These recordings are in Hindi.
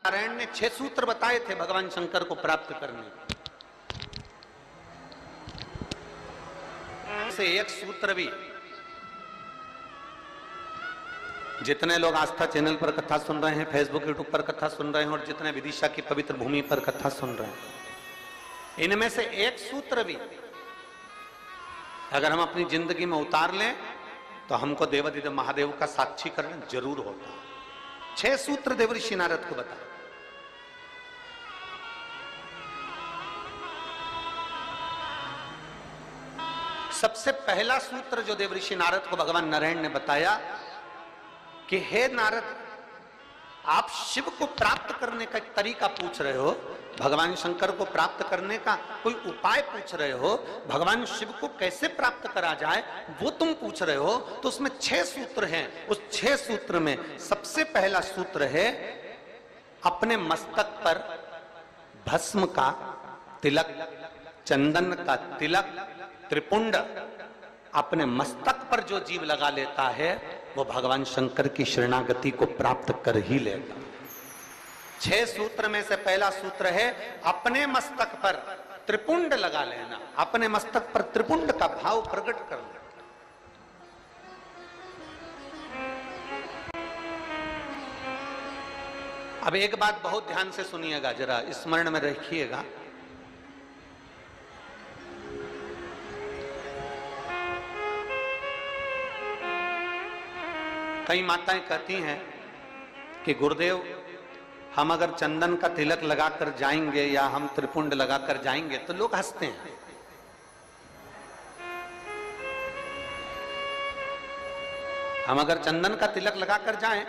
नारायण ने 6 सूत्र बताए थे भगवान शंकर को प्राप्त करने से एक सूत्र भी जितने लोग आस्था चैनल पर कथा सुन रहे हैं, फेसबुक यूट्यूब पर कथा सुन रहे हैं और जितने विदिशा की पवित्र भूमि पर कथा सुन रहे हैं, इनमें से एक सूत्र भी अगर हम अपनी जिंदगी में उतार लें तो हमको देवादिदेव महादेव का साक्षीकरण जरूर होता है। 6 सूत्र देवऋषि नारद को बताए। सबसे पहला सूत्र जो देवऋषि नारद को भगवान नारायण ने बताया कि हे नारद, आप शिव को प्राप्त करने का एक तरीका पूछ रहे हो, भगवान शंकर को प्राप्त करने का कोई उपाय पूछ रहे हो, भगवान शिव को कैसे प्राप्त करा जाए वो तुम पूछ रहे हो। तो उसमें 6 सूत्र हैं। उस 6 सूत्र में सबसे पहला सूत्र है अपने मस्तक पर भस्म का तिलक, चंदन का तिलक, त्रिपुंड अपने मस्तक पर जो जीव लगा लेता है वो भगवान शंकर की शरणागति को प्राप्त कर ही लेगा। 6 सूत्र में से पहला सूत्र है अपने मस्तक पर त्रिपुंड लगा लेना, अपने मस्तक पर त्रिपुंड का भाव प्रकट करना। अब एक बात बहुत ध्यान से सुनिएगा, जरा स्मरण में रखिएगा। कई माताएं कहती हैं कि गुरुदेव, हम अगर चंदन का तिलक लगाकर जाएंगे या हम त्रिपुंड लगाकर जाएंगे तो लोग हंसते हैं। हम अगर चंदन का तिलक लगाकर जाएं,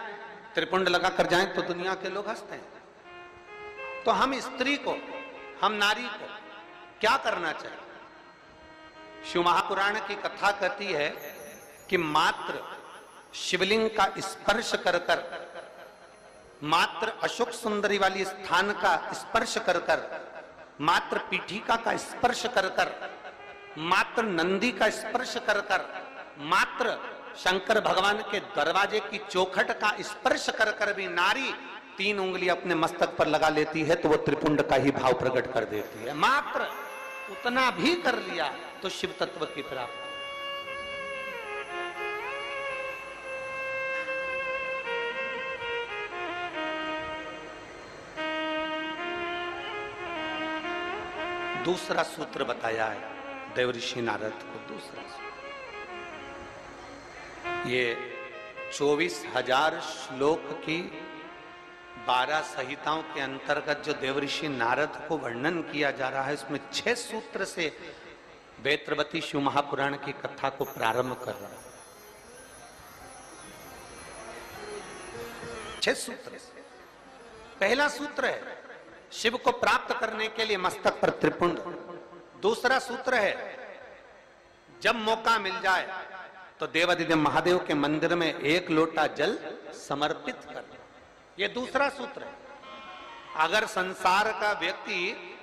त्रिपुंड लगाकर जाएं तो दुनिया के लोग हंसते हैं। तो हम स्त्री को, हम नारी को क्या करना चाहिए? शिव महापुराण की कथा कहती है कि मात्र शिवलिंग का स्पर्श कर कर, मात्र अशोक सुंदरी वाली स्थान का स्पर्श कर कर, मात्र पीठिका का स्पर्श कर कर, मात्र नंदी का स्पर्श कर कर, मात्र शंकर भगवान के दरवाजे की चौखट का स्पर्श कर कर भी नारी 3 उंगली अपने मस्तक पर लगा लेती है तो वो त्रिपुंड का ही भाव प्रकट कर देती है। मात्र उतना भी कर लिया तो शिव तत्व की प्राप्ति। दूसरा सूत्र बताया है देवऋषि नारद को। दूसरा सूत्र ये 24,000 श्लोक की 12 संहिताओं के अंतर्गत जो देवऋषि नारद को वर्णन किया जा रहा है, इसमें 6 सूत्र से वेत्रवती शिव महापुराण की कथा को प्रारंभ कर रहा है। 6 सूत्र से पहला सूत्र है शिव को प्राप्त करने के लिए मस्तक पर त्रिपुंड। दूसरा सूत्र है जब मौका मिल जाए तो देवादिदेव महादेव के मंदिर में 1 लोटा जल समर्पित कर। यह दूसरा सूत्र है। अगर संसार का व्यक्ति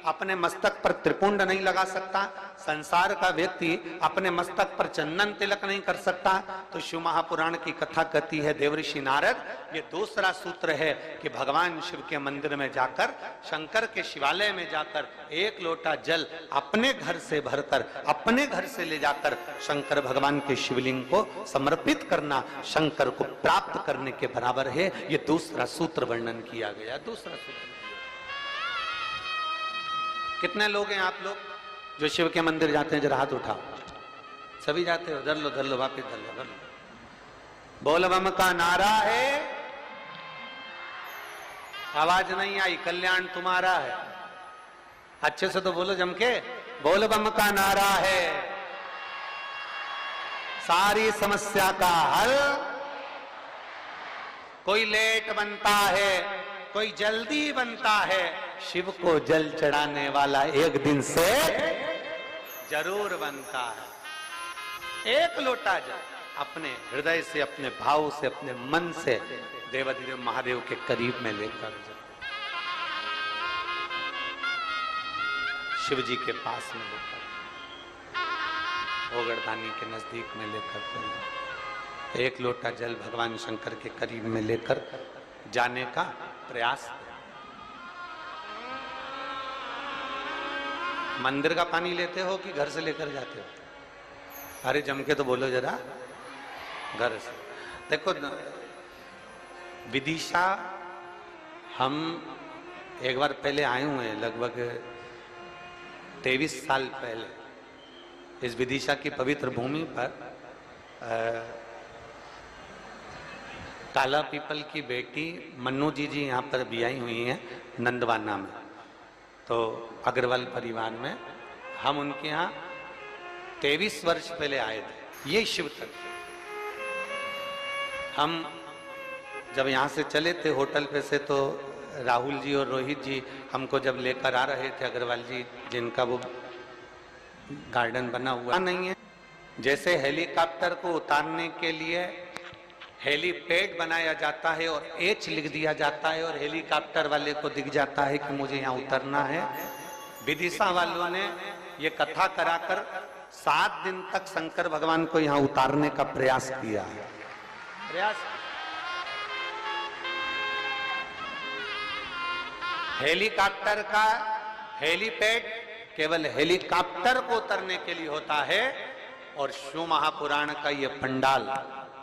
अपने मस्तक पर त्रिपुंड नहीं लगा सकता, संसार का व्यक्ति अपने मस्तक पर चंदन तिलक नहीं कर सकता, तो शिव महापुराण की कथा कहती है देवऋषि नारद, ये दूसरा सूत्र है कि भगवान शिव के मंदिर में जाकर, शंकर के शिवालय में जाकर 1 लोटा जल अपने घर से भरकर, अपने घर से ले जाकर शंकर भगवान के शिवलिंग को समर्पित करना शंकर को प्राप्त करने के बराबर है। ये दूसरा सूत्र वर्णन किया गया। दूसरा सूत्र। कितने लोग हैं आप लोग जो शिव के मंदिर जाते हैं? जरा हाथ उठाओ। सभी जाते हो? धर लो वापिस धर लो। बोल बम का नारा है। आवाज नहीं आई। कल्याण तुम्हारा है। अच्छे से तो बोलो जम के। बोल बम का नारा है, सारी समस्या का हल। कोई लेट बनता है, कोई जल्दी बनता है, शिव को जल चढ़ाने वाला एक दिन से जरूर बनता है। 1 लोटा जल अपने हृदय से, अपने भाव से, अपने मन से देवादिदेव महादेव के करीब में लेकर शिव जी के पास में लेकर, ओगड़दानी के नजदीक में लेकर 1 लोटा जल भगवान शंकर के करीब में लेकर जाने का प्रयास। मंदिर का पानी लेते हो कि घर से लेकर जाते हो? अरे जम के तो बोलो जरा, घर से। देखो विदिशा हम एक बार पहले आए हुए हैं, लगभग 23 साल पहले इस विदिशा की पवित्र भूमि पर काला पीपल की बेटी मन्नू जी यहाँ पर भी आई हुई हैं नंदवाना में, तो अग्रवाल परिवार में हम उनके यहाँ 23 वर्ष पहले आए थे। ये शिव तक हम जब यहाँ से चले थे होटल पे से, तो राहुल जी और रोहित जी हमको जब लेकर आ रहे थे, अग्रवाल जी जिनका वो गार्डन बना हुआ नहीं है, जैसे हेलीकॉप्टर को उतारने के लिए हेलीपैड बनाया जाता है और एच लिख दिया जाता है और हेलीकॉप्टर वाले को दिख जाता है कि मुझे यहाँ उतरना है। विदिशा वालों ने ये कथा कराकर 7 दिन तक शंकर भगवान को यहाँ उतारने का प्रयास किया है। हेलीकॉप्टर का हेलीपैड केवल हेलीकॉप्टर को उतरने के लिए होता है, और शिव महापुराण का ये पंडाल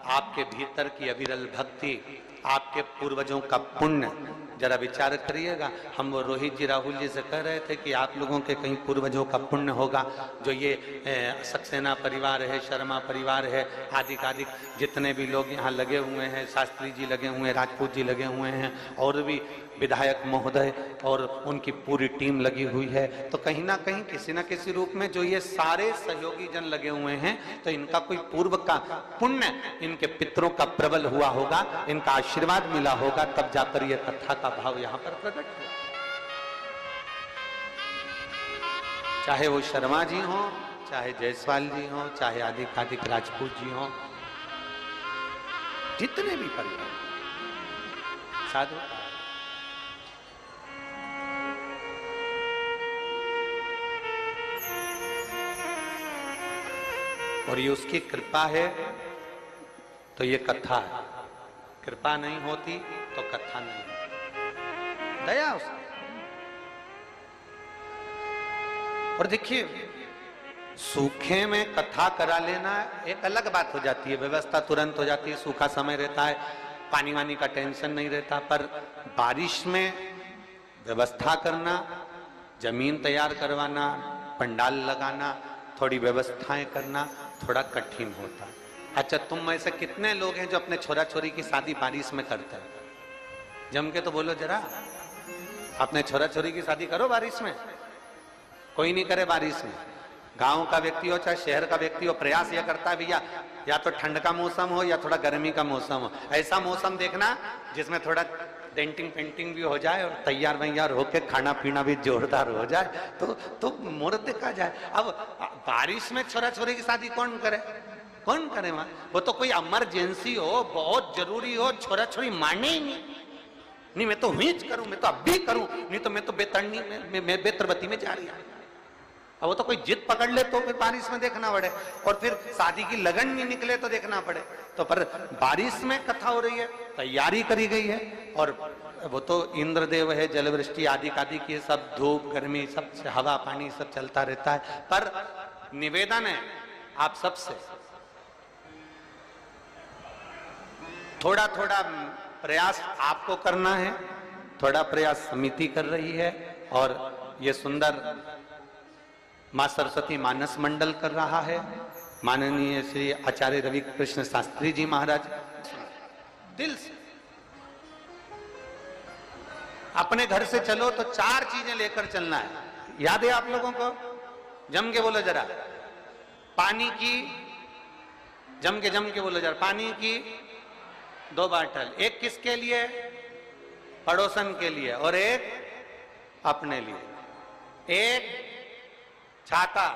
आपके भीतर की अविरल भक्ति, आपके पूर्वजों का पुण्य, जरा विचार करिएगा। हम वो रोहित जी राहुल जी से कह रहे थे कि आप लोगों के कहीं पूर्वजों का पुण्य होगा, जो ये सक्सेना परिवार है, शर्मा परिवार है, आदि आदि जितने भी लोग यहाँ लगे हुए हैं, शास्त्री जी लगे हुए हैं, राजपूत जी लगे हुए हैं, और भी विधायक महोदय और उनकी पूरी टीम लगी हुई है, तो कहीं ना कहीं किसी न किसी रूप में जो ये सारे सहयोगी जन लगे हुए हैं, तो इनका कोई पूर्व का पुण्य, इनके पितरों का प्रबल हुआ होगा, इनका आशीर्वाद मिला होगा, तब जाकर ये कथा का भाव यहाँ पर प्रकट हुआ। चाहे वो शर्मा जी हो, चाहे जायसवाल जी हो, चाहे आदिक राजपूत जी हो, जितने भी परिवार साधु, और ये उसकी कृपा है, तो ये कथा है। कृपा नहीं होती तो कथा नहीं होती, दया उसकी। और देखिए, सूखे में कथा करा लेना एक अलग बात हो जाती है, व्यवस्था तुरंत हो जाती है, सूखा समय रहता है, पानी वानी का टेंशन नहीं रहता, पर बारिश में व्यवस्था करना, जमीन तैयार करवाना, पंडाल लगाना, थोड़ी व्यवस्थाएं करना थोड़ा कठिन होता है। अच्छा, तुम में से कितने लोग हैं जो अपने छोरा छोरी की शादी बारिश में करते हैं? जम के तो बोलो जरा, अपने छोरा छोरी की शादी करो बारिश में। कोई नहीं करे बारिश में, गांव का व्यक्ति हो चाहे शहर का व्यक्ति हो, प्रयास यह करता है भैया या तो ठंड का मौसम हो या थोड़ा गर्मी का मौसम हो, ऐसा मौसम देखना जिसमें थोड़ा डेंटिंग पेंटिंग भी हो जाए और तैयार वैयार होके खाना पीना भी जोरदार हो जाए, तो मुहूर्त देखा जाए। अब बारिश में छोरा छोरी की शादी कौन करे? कौन करे? वहां वो तो कोई इमरजेंसी हो, बहुत जरूरी हो, छोरा छोरी माने ही नहीं, मैं तो हुईच करूं, मैं तो अब भी करूं, नहीं तो मैं तो बेतरनी में बेतरबती में जा रही हूं। अब वो तो कोई जिद पकड़ ले तो फिर बारिश में देखना पड़े, और फिर शादी की लगन नहीं निकले तो देखना पड़े। तो पर बारिश में कथा हो रही है, तैयारी करी गई है, और वो तो इंद्रदेव है, जलवृष्टि आदि आदि की सब, धूप गर्मी सब, हवा पानी सब चलता रहता है। पर निवेदन है आप सबसे, थोड़ा थोड़ा प्रयास आपको करना है, थोड़ा प्रयास समिति कर रही है, और ये सुंदर मां सरस्वती मानस मंडल कर रहा है, माननीय श्री आचार्य रवि कृष्ण शास्त्री जी महाराज। दिल से अपने घर से चलो तो 4 चीजें लेकर चलना है, याद है आप लोगों को? जम के बोलो जरा, पानी की, जम के बोलो जरा, पानी की 2 बाटल, एक किसके लिए? पड़ोसन के लिए, और एक अपने लिए। एक छाता,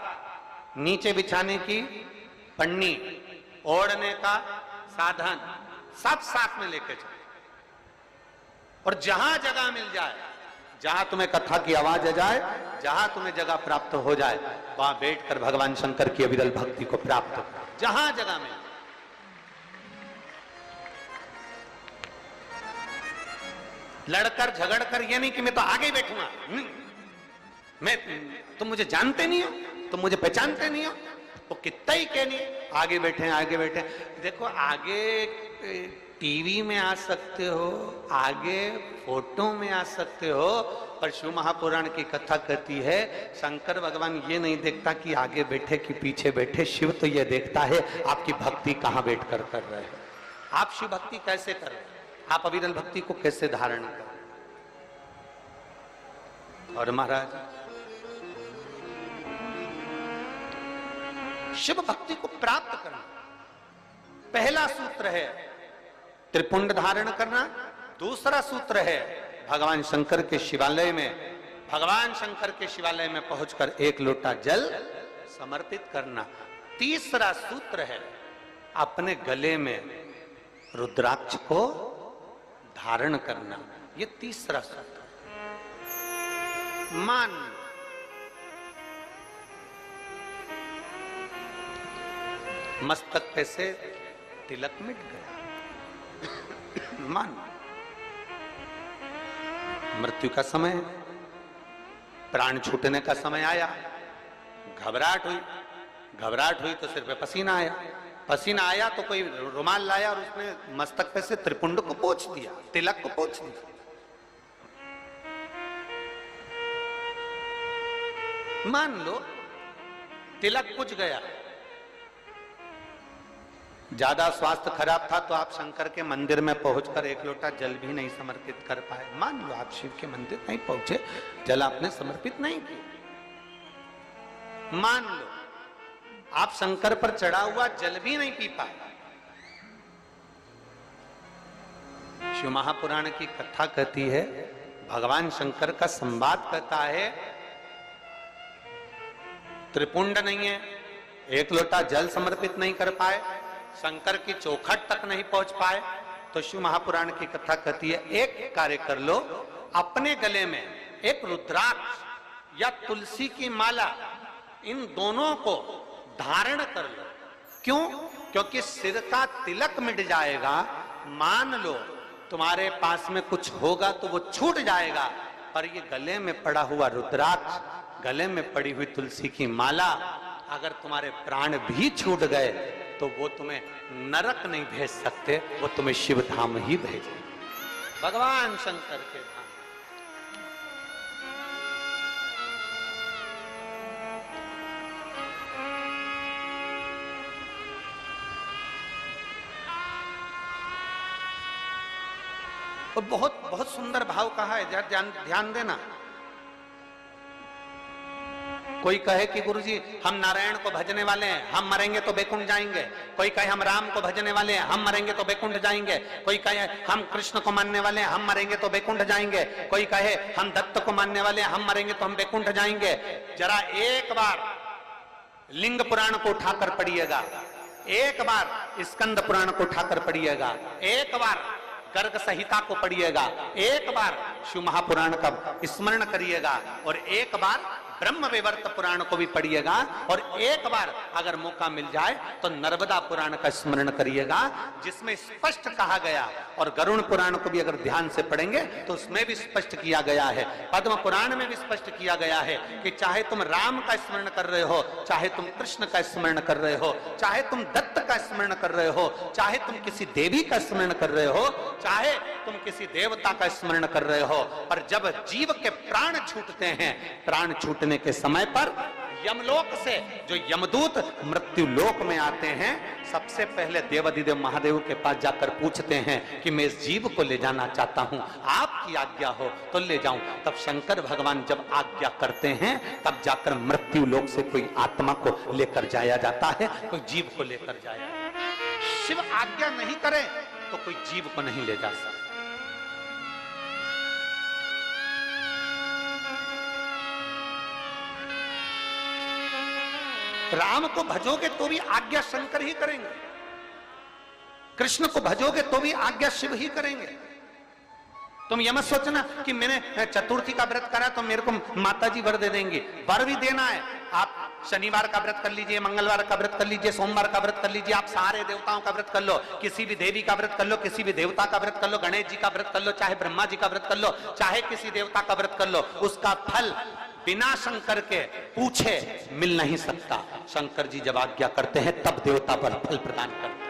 नीचे बिछाने की पन्नी, ओढ़ने का साधन, सब साथ में लेके चलो। और जहां जगह मिल जाए, जहां तुम्हें कथा की आवाज आ जाए, जहां तुम्हें जगह प्राप्त हो जाए, वहां बैठकर भगवान शंकर की अविरल भक्ति को प्राप्त करो, जहां जगह मिल। लड़कर झगड़कर ये नहीं कि मैं तो आगे बैठूंगा, तुम मुझे जानते नहीं हो, तुम मुझे पहचानते नहीं हो। तो कितना ही कहनी, आगे बैठे आगे बैठे। देखो आगे टीवी में आ सकते हो, आगे फोटो में आ सकते हो, पर शिव महापुराण की कथा कहती है शंकर भगवान ये नहीं देखता कि आगे बैठे कि पीछे बैठे। शिव तो ये देखता है आपकी भक्ति कहां बैठकर कर रहे हो, आप शिव भक्ति कैसे कर रहे हो, आप अविरल भक्ति को कैसे धारण कर। और महाराज शिव भक्ति को प्राप्त करना पहला सूत्र है त्रिपुंड धारण करना। दूसरा सूत्र है भगवान शंकर के शिवालय में पहुंचकर एक लोटा जल समर्पित करना। तीसरा सूत्र है अपने गले में रुद्राक्ष को धारण करना। ये तीसरा सूत्र। मान मस्तक पे से तिलक मिट गया, मान मृत्यु का समय, प्राण छूटने का समय आया, घबराहट हुई तो सिर पे पसीना आया तो कोई रुमाल लाया और उसने मस्तक पे से त्रिपुंड को पोंछ दिया, तिलक को पोंछ दिया। मान लो तिलक कुछ गया, ज्यादा स्वास्थ्य खराब था तो आप शंकर के मंदिर में पहुंचकर एक लोटा जल भी नहीं समर्पित कर पाए। मान लो आप शिव के मंदिर नहीं पहुंचे, जल आपने समर्पित नहीं किया। मान लो आप शंकर पर चढ़ा हुआ जल भी नहीं पी पाए। शिव महापुराण की कथा कहती है, भगवान शंकर का संवाद कहता है, त्रिपुंड नहीं है, एक लोटा जल समर्पित नहीं कर पाए, शंकर की चौखट तक नहीं पहुंच पाए, तो शिव महापुराण की कथा कहती है एक कार्य कर लो, अपने गले में एक रुद्राक्ष या तुलसी की माला, इन दोनों को धारण कर लो। क्यों? क्योंकि सिर का तिलक मिट जाएगा। मान लो तुम्हारे पास में कुछ होगा तो वो छूट जाएगा, पर ये गले में पड़ा हुआ रुद्राक्ष, गले में पड़ी हुई तुलसी की माला, अगर तुम्हारे प्राण भी छूट गए तो वो तुम्हें नरक नहीं भेज सकते, वो तुम्हें शिव धाम ही भेजे, भगवान शंकर के धाम। और बहुत बहुत सुंदर भाव कहा है, ध्यान देना। कोई कहे कि गुरुजी हम नारायण को भजने वाले हैं, हम मरेंगे तो बैकुंठ जाएंगे। कोई कहे हम राम को भजने वाले हैं, हम मरेंगे तो बैकुंठ जाएंगे। कोई कहे हम कृष्ण को मानने वाले हैं, हम मरेंगे तो बैकुंठ जाएंगे। कोई कहे हम दत्त को मानने वाले हैं, हम मरेंगे तो हम बैकुंठ जाएंगे। जरा एक बार लिंग पुराण को उठाकर पढ़िएगा, एक बार स्कंद पुराण को उठाकर पढ़िएगा, एक बार गर्ग संहिता को पढ़िएगा, एक बार शिव महापुराण का स्मरण करिएगा, और एक बार ब्रह्म वैवर्त पुराण को भी पढ़िएगा, और एक बार अगर मौका मिल जाए तो नर्मदा पुराण का स्मरण करिएगा, जिसमें स्पष्ट कहा गया, और गरुड़ पुराण को भी अगर ध्यान से पढ़ेंगे तो उसमें भी स्पष्ट किया गया है, पद्म पुराण में भी स्पष्ट किया गया है कि चाहे तुम राम का स्मरण कर रहे हो, चाहे तुम कृष्ण का स्मरण कर रहे हो, चाहे तुम दत्त का स्मरण कर रहे हो, चाहे तुम किसी देवी का स्मरण कर रहे हो, चाहे तुम किसी देवता का स्मरण कर रहे हो, पर जब जीव के प्राण छूटते हैं, प्राण छूटने के समय पर यमलोक से जो यमदूत मृत्यु लोक में आते हैं, सबसे पहले देवाधिदेव महादेव के पास जाकर पूछते हैं कि मैं इस जीव को ले जाना चाहता हूं, आपकी आज्ञा हो तो ले जाऊं। तब शंकर भगवान जब आज्ञा करते हैं, तब जाकर मृत्यु लोक से कोई आत्मा को लेकर जाया जाता है, कोई जीव को लेकर जाया। शिव आज्ञा नहीं करे तो कोई जीव को नहीं ले जा सकता। राम को भजोगे तो भी आज्ञा शंकर ही करेंगे, कृष्ण को भजोगे तो भी आज्ञा शिव ही करेंगे। तुम यह मत सोचना कि मैंने चतुर्थी का व्रत करा तो मेरे को माताजी वर दे देंगे। वर भी देना है, आप शनिवार का व्रत कर लीजिए, मंगलवार का व्रत कर लीजिए, सोमवार का व्रत कर लीजिए, आप सारे देवताओं का व्रत कर लो, किसी भी देवी का व्रत कर लो, किसी भी देवता का व्रत कर लो, गणेश जी का व्रत कर लो, चाहे ब्रह्मा जी का व्रत कर लो, चाहे किसी देवता का व्रत कर लो, उसका फल बिना शंकर के पूछे मिल नहीं सकता। शंकर जी जब आज्ञा करते हैं तब देवता पर फल प्रदान करते हैं।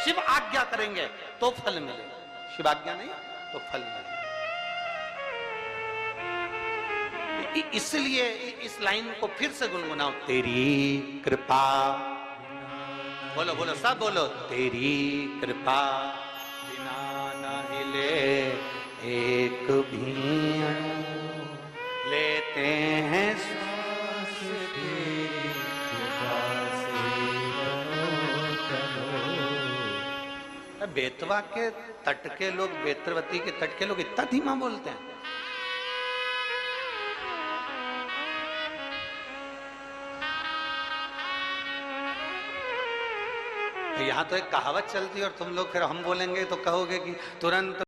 शिव आज्ञा करेंगे तो फल मिलेगा, शिव आज्ञा नहीं तो फल मिलेगा। इसलिए इस लाइन को फिर से गुनगुनाओ, तेरी कृपा, बोलो बोलो सब बोलो, तेरी कृपा बिना न हिले एक भी अणु, लेते हैं सांस तेरी कृपा से तनो। बेतवा के तट के लोग, बेतरवती के तट के लोग इतना धीमा बोलते हैं। यहां तो एक कहावत चलती है और तुम लोग फिर हम बोलेंगे तो कहोगे कि तुरंत